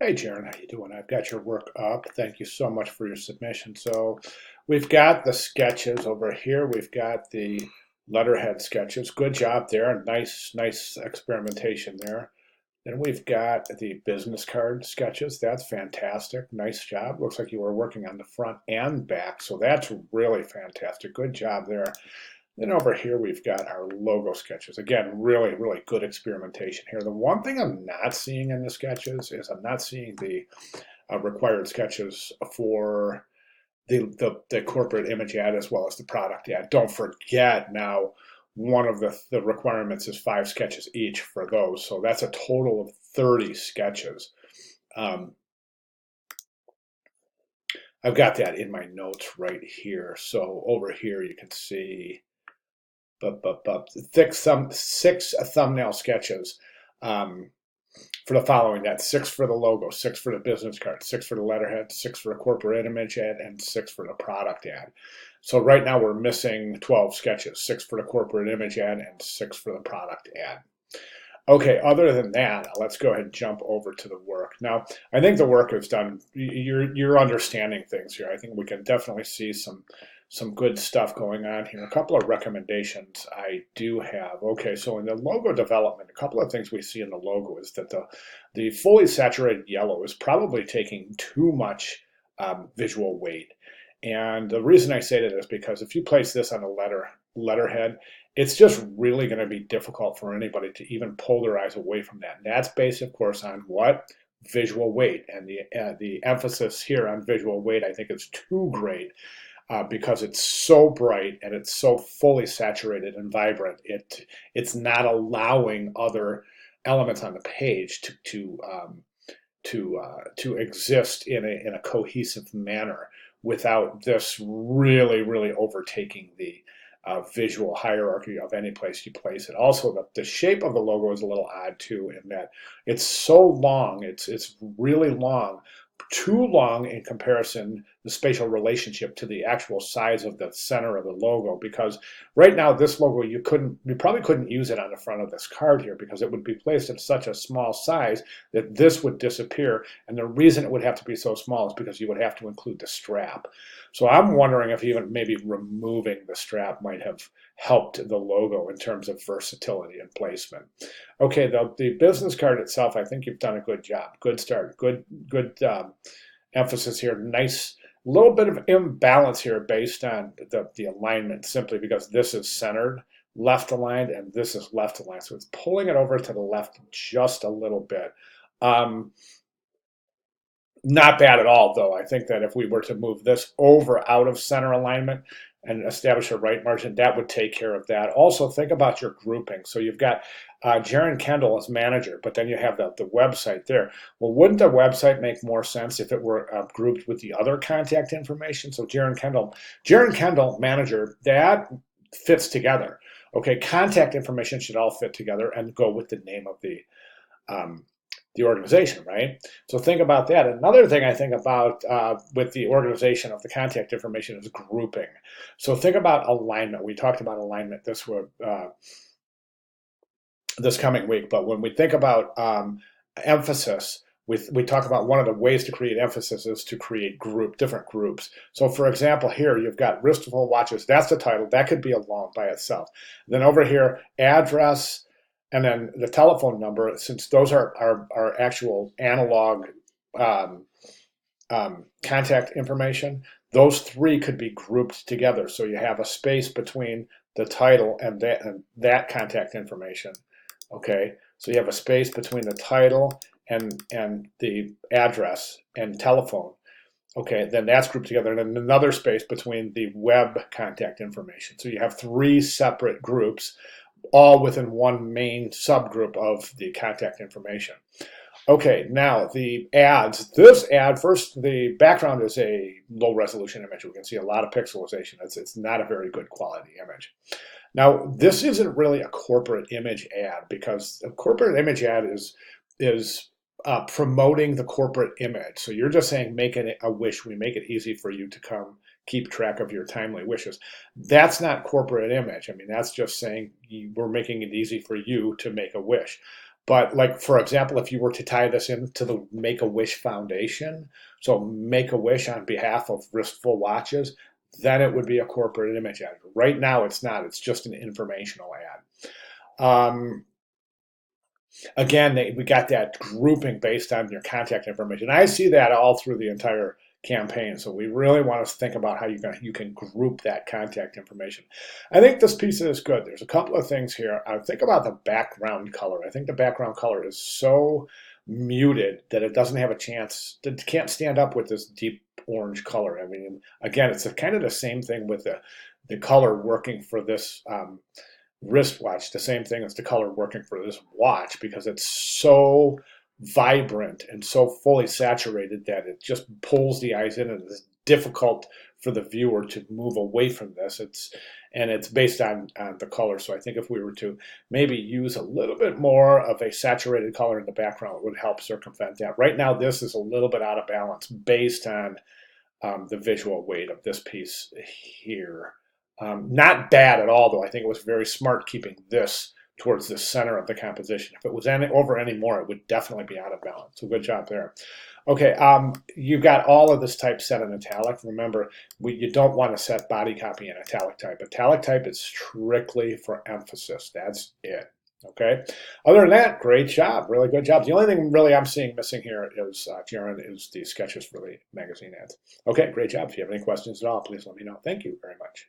Hey Jaryn, how you doing? I've got your work up. Thank you so much for your submission. So we've got the sketches over here. We've got the letterhead sketches. Good job there. Nice experimentation there. Then we've got the business card sketches. That's fantastic. Nice job. Looks like you were working on the front and back. So that's really fantastic. Good job there. Then over here, we've got our logo sketches. Again, really good experimentation here. The one thing I'm not seeing in the sketches is I'm not seeing the required sketches for the corporate image ad as well as the product ad. Don't forget now, one of the requirements is 5 sketches each for those. So that's a total of 30 sketches. Um, I've got that in my notes right here. So over here, you can see six thumbnail sketches for the following. That's 6 for the logo, 6 for the business card, 6 for the letterhead, 6 for the corporate image ad, and 6 for the product ad. So right now we're missing 12 sketches, 6 for the corporate image ad and 6 for the product ad. Okay, other than that, let's go ahead and jump over to the work. Now, I think the work is done. You're understanding things here. I think we can definitely see some good stuff going on here. A couple of recommendations I do have. Okay, so in the logo development, a couple of things we see in the logo is that the fully saturated yellow is probably taking too much visual weight. And the reason I say that is because if you place this on a letterhead, it's just really going to be difficult for anybody to even pull their eyes away from that. And that's based, of course, on what? Visual weight. And the emphasis here on visual weight, I think, is too great because it's so bright and it's so fully saturated and vibrant. It's not allowing other elements on the page to exist in a cohesive manner without this really overtaking the visual hierarchy of any place you place it. Also, the shape of the logo is a little odd too, in that it's so long. It's really long, too long in comparison, the spatial relationship to the actual size of the center of the logo. Because right now, this logo you probably couldn't use it on the front of this card here because it would be placed at such a small size that this would disappear. And the reason it would have to be so small is because you would have to include the strap. So I'm wondering if even maybe removing the strap might have helped the logo in terms of versatility and placement. Okay, the business card itself, I think you've done a good job. Good start. Good emphasis here. Nice little bit of imbalance here based on the alignment, simply because this is centered, left aligned, and this is left aligned. So it's pulling it over to the left just a little bit. Not bad at all, though. I think that if we were to move this over out of center alignment and establish a right margin, that would take care of that. Also, think about your grouping. So you've got Jaryn Kendall as manager, but then you have the website there. Well, wouldn't the website make more sense if it were grouped with the other contact information? So Jaryn Kendall, manager, that fits together. Okay, contact information should all fit together and go with the name of the organization, right? So think about that. Another thing I think about with the organization of the contact information is grouping. So think about alignment. We talked about alignment this coming week, but when we think about emphasis, we talk about one of the ways to create emphasis is to create different groups. So for example, here you've got wristable watches. That's the title. That could be alone by itself. Then over here, address, and then the telephone number, since those are actual analog contact information, those 3 could be grouped together. So you have a space between the title and that contact information. Okay, so you have a space between the title and the address and telephone. Okay, then that's grouped together, and then another space between the web contact information. So you have 3 separate groups, all within one main subgroup of the contact information. Okay, now the ads. This ad, first, the background is a low resolution image. We can see a lot of pixelization. It's not a very good quality image. Now, this isn't really a corporate image ad, because a corporate image ad is promoting the corporate image. So you're just saying, make it a wish. We make it easy for you to come keep track of your timely wishes. That's not corporate image. I mean, that's just saying we're making it easy for you to make a wish. But like, for example, if you were to tie this into the Make-A-Wish Foundation, so Make-A-Wish on behalf of Wristful Watches, then it would be a corporate image ad. Right now, it's not. It's just an informational ad. Again, we got that grouping based on your contact information. I see that all through the entire campaign. So we really want to think about how you can group that contact information. I think this piece is good. There's a couple of things here. I think about the background color. I think the background color is so muted that it doesn't have a chance. It can't stand up with this deep orange color. I mean, again, it's kind of the same thing with the color working for this wristwatch, the same thing as the color working for this watch, because it's so vibrant and so fully saturated that it just pulls the eyes in, and it's difficult for the viewer to move away from this. It's based on the color. So I think if we were to maybe use a little bit more of a saturated color in the background, it would help circumvent that. Right now, this is a little bit out of balance based on the visual weight of this piece here. Not bad at all, though. I think it was very smart keeping this towards the center of the composition. If it was over any more, it would definitely be out of balance. So good job there. Okay, you've got all of this type set in italic. Remember, you don't want to set body copy in italic type. Italic type is strictly for emphasis. That's it. Okay. Other than that, great job. Really good job. The only thing really I'm seeing missing here is, Jaryn, is the sketches for the magazine ads. Okay, great job. If you have any questions at all, please let me know. Thank you very much.